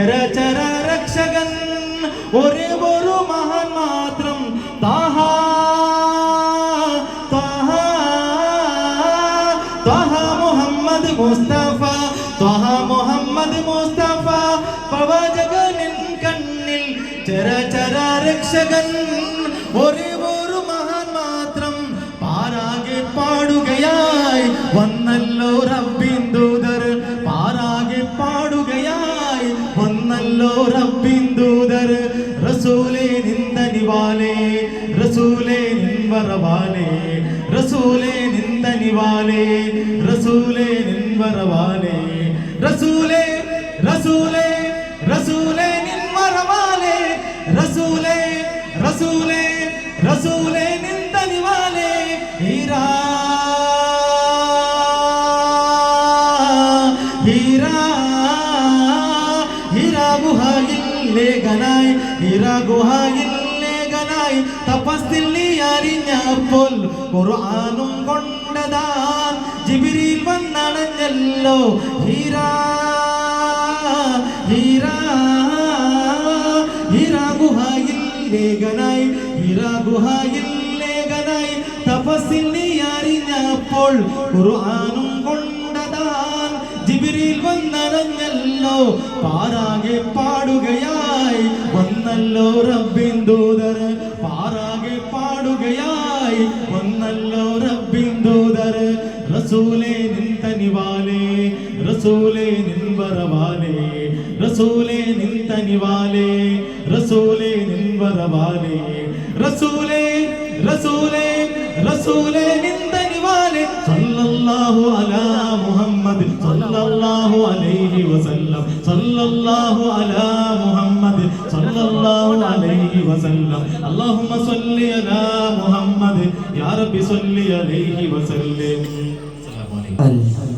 ചരാചര രക്ഷകൻ ഒരേ ഒരു മഹാൻ മാത്രം താഹ താഹ താഹ മുഹമ്മദ് മുസ്തഫ താഹ മുഹമ്മദ് മുസ്തഫ പ്രവാചകനിൻ കണ്ണിൽ ചരാചര രക്ഷകൻ ഒരേ ഒരു മഹാൻ മാത്രം പാരാകെ പാടുകയായി വന്നല്ലോ റബ്ബിൻ ദൂതർ പാരാകെ പാടുകയായി വന്നല്ലോ റബ്ബിൻ ദൂതർ റസൂലേ നിന്ദനിവാലേ റസൂലേ നിൻവറവാലേ റസൂലേ നിന്ദനിവാലേ റസൂലേ നിൻവറവാലേ റസൂലേ റസൂലേ റസൂലേ നിൻവറവാലേ റസൂലേ റസൂലേ റസൂലേ നിന്ദനിവാലേ ഹീരാ ഹീരാ ഹീരാ ഗുഹയിൽ ലേഖനായി ഹീരാ ഗുഹയിൽ ലേഖനായി തപസ്സിൽ നീ അറിഞ്ഞപ്പോൾ ഖുർആനും കൊണ്ടതാൻ ജിബ്രീൽ വന്നണഞ്ഞല്ലോ ഹീരാ ഹീരാ ഹീരാ ഗുഹയിൽ ലേഖനായി ഹീരാ ഗുഹയിൽ ലേഖനായി തപസ്സിൽ നീ അറിഞ്ഞപ്പോൾ ഖുർആനും കൊണ്ടതാൻ ജിബ്രീൽ വന്നണഞ്ഞല്ലോ പാരാകെ പാടുകയായി വന്നല്ലോ റബ്ബിൻ ദൂതർ പാരാകെ പാടുകയായി വന്നല്ലോ റബ്ബിൻ ദൂതർ റസൂലേ നിന്തനിവാലേ റസൂലേ നിൻവറവാലേ റസൂലേ നിന്തനിവാലേ റസൂലേ നിൻവറവാലേ റസൂലേ റസൂലേ റസൂലേ നിന്തനിവാലേ സല്ലല്ലാഹു അലാ മുഹമ്മദ് സല്ലല്ലാഹു അലൈഹി വസല്ലം സല്ലല്ലാഹു അലാ മുഹമ്മദ് സല്ലല്ലാഹു അലൈഹി വസല്ലം അല്ലാഹുമ്മ സല്ലി അലാ മുഹമ്മദ് യാ റബ്ബി സല്ലി അലൈഹി വസല്ലം. അസ്സലാമു അലൈക്കും.